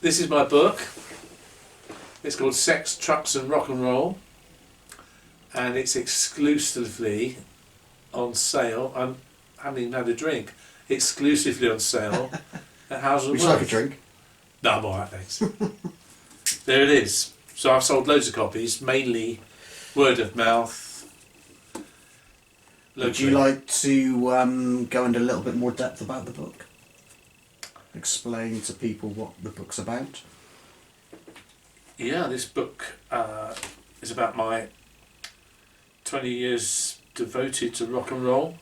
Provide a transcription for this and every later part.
This is my book. It's called Sex, Trucks and Rock and Roll, and it's exclusively on sale. I haven't even had a drink. Exclusively on sale at Houses of Would you like a drink? No, I'm alright, thanks. There it is. So I've sold loads of copies, mainly word of mouth. Would you like to go into a little bit more depth about the book? Explain to people what the book's about? Yeah, this book is about my 20 years devoted to rock and roll,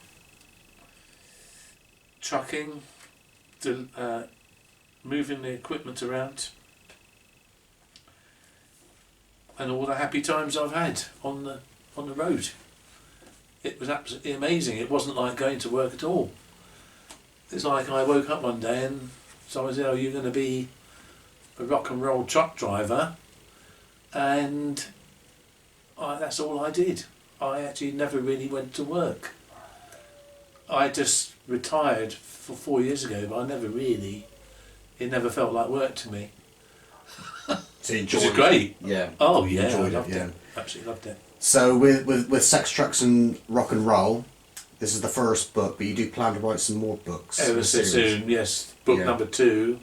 trucking, moving the equipment around, and all the happy times I've had on the road. It was absolutely amazing. It wasn't like going to work at all. It's like I woke up one day and someone said, "Oh, you're going to be a rock and roll truck driver," and that's all I did. I actually never really went to work. I just retired for 4 years ago, but it never felt like work to me. So you enjoyed it was great. Yeah. Oh you yeah, I enjoyed loved it. Yeah. it. Absolutely loved it. So with Sex, Trucks and Rock and Roll, this is the first book, but you do plan to write some more books. Ever so soon, yes. Book Yeah. number 2,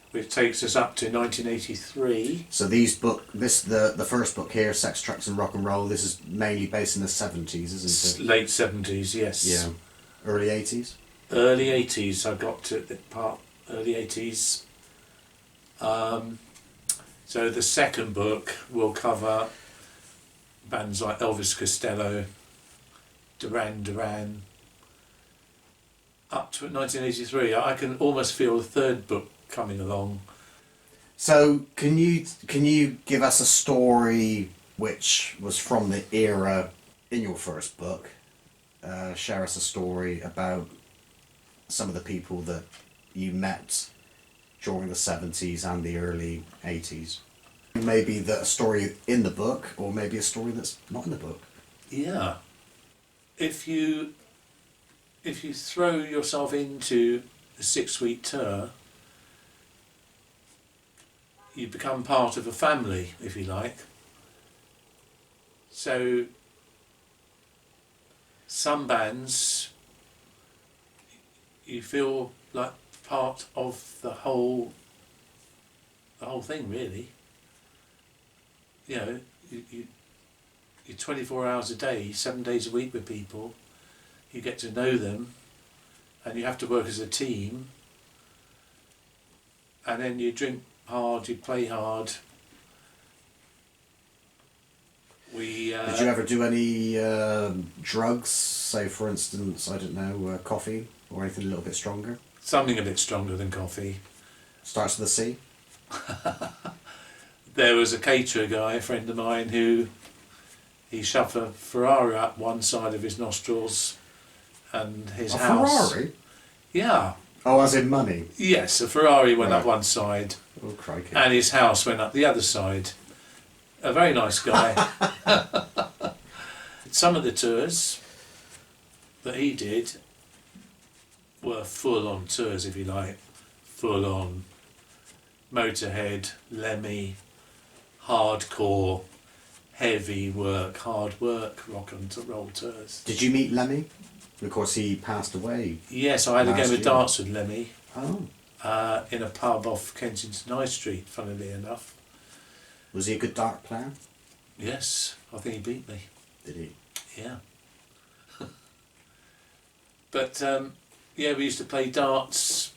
which takes us up to 1983. So the first book here, Sex, Trucks and Rock and Roll, this is mainly based in the 70s, isn't it? Late 70s, yes. Yeah. Early 80s? Early 80s, I got to the part, early 80s. So the second book will cover bands like Elvis Costello, Duran Duran, up to 1983. I can almost feel the third book coming along. So can you give us a story which was from the era in your first book? Share us a story about some of the people that you met during the 70s and the early 80s. Maybe a story in the book, or maybe a story that's not in the book. Yeah. If you throw yourself into a 6-week tour, you become part of a family, if you like. So some bands you feel like part of the whole thing, really. You know, you're 24 hours a day, 7 days a week with people. You get to know them, and you have to work as a team. And then you drink hard, you play hard. Did you ever do any drugs? Say, for instance, I don't know, coffee or anything a little bit stronger? Something a bit stronger than coffee. Starts with a C? There was a caterer guy, a friend of mine, who he shoved a Ferrari up one side of his nostrils and his house. Ferrari? Yeah. Oh, as in money? Yes, a Ferrari went up Right. one side Oh, crikey. and his house went up the other side. A very nice guy. Some of the tours that he did were full-on tours, if you like. Full-on Motorhead, Lemmy, hardcore, heavy work, hard work, rock and roll tours. Did you meet Lemmy? Of course, he passed away. Yes, I had a Last game of year. darts with Lemmy Oh. in a pub off Kensington High Street, funnily enough. Was he a good dart player? Yes, I think he beat me. Did he? Yeah. But yeah, we used to play darts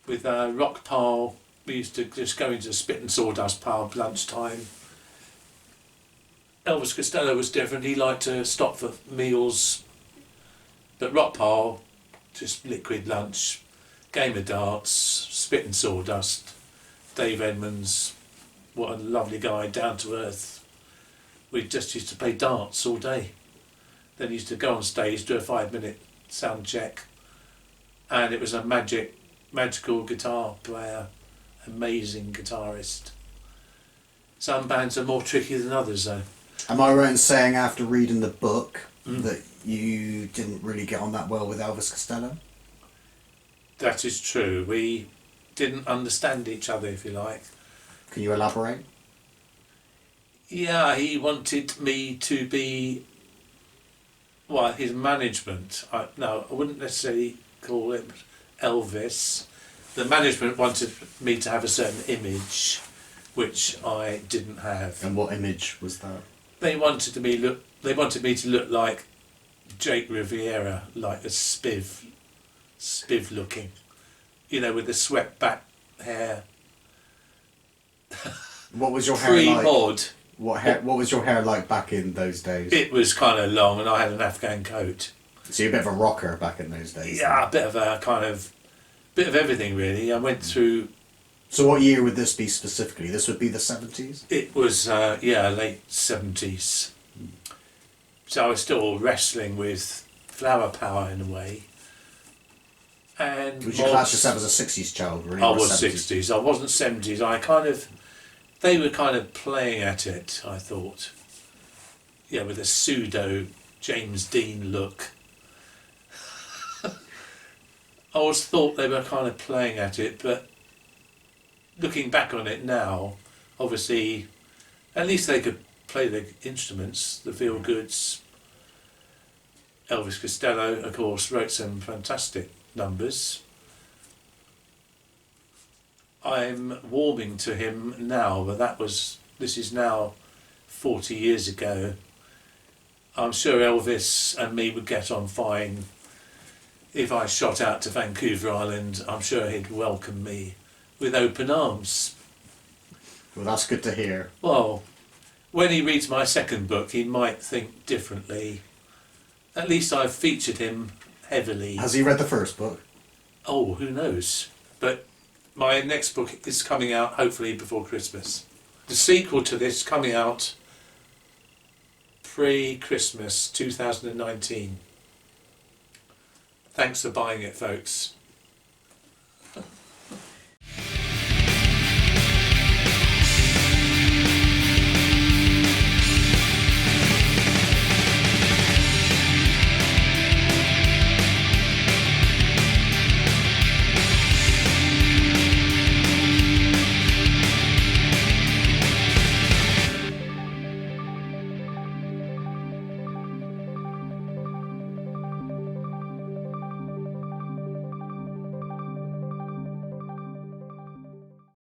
with Rock Pile. We used to just go into Spit and Sawdust pub lunchtime. Elvis Costello was different. He liked to stop for meals. But Rock Pile, just liquid lunch, game of darts, Spit and Sawdust. Dave Edmonds, what a lovely guy, down to earth. We just used to play darts all day. Then used to go on stage, do a 5-minute sound check, and it was a magical guitar player, amazing guitarist. Some bands are more tricky than others though. Am I right in saying after reading the book that you didn't really get on that well with Elvis Costello? That is true. We didn't understand each other, if you like. Can you elaborate? Yeah, he wanted me to be, well, his management. No, I wouldn't necessarily call him Elvis. The management wanted me to have a certain image, which I didn't have. And what image was that? They wanted me to look like Jake Riviera, like a spiv looking, with the swept back hair. What was your hair like? Pre-mod. What was your hair like back in those days? It was kind of long, and I had an Afghan coat. So you're a bit of a rocker back in those days. Yeah, then. a bit of everything really. I went through. So what year would this be specifically? This would be the 70s? It was late 70s. So I was still wrestling with flower power in a way. And would you class yourself as a 60s child? Really, I was 60s. I wasn't 70s. They were kind of playing at it, I thought. Yeah, with a pseudo James Dean look. I always thought they were kind of playing at it, but looking back on it now, obviously, at least they could play the instruments, the feel goods. Elvis Costello, of course, wrote some fantastic numbers. I'm warming to him now, but this is now 40 years ago. I'm sure Elvis and me would get on fine. If I shot out to Vancouver Island, I'm sure he'd welcome me with open arms. Well, that's good to hear. Well, when he reads my second book, he might think differently. At least I've featured him heavily. Has he read the first book? Oh, who knows? But my next book is coming out hopefully before Christmas. The sequel to this coming out pre-Christmas 2019. Thanks for buying it, folks.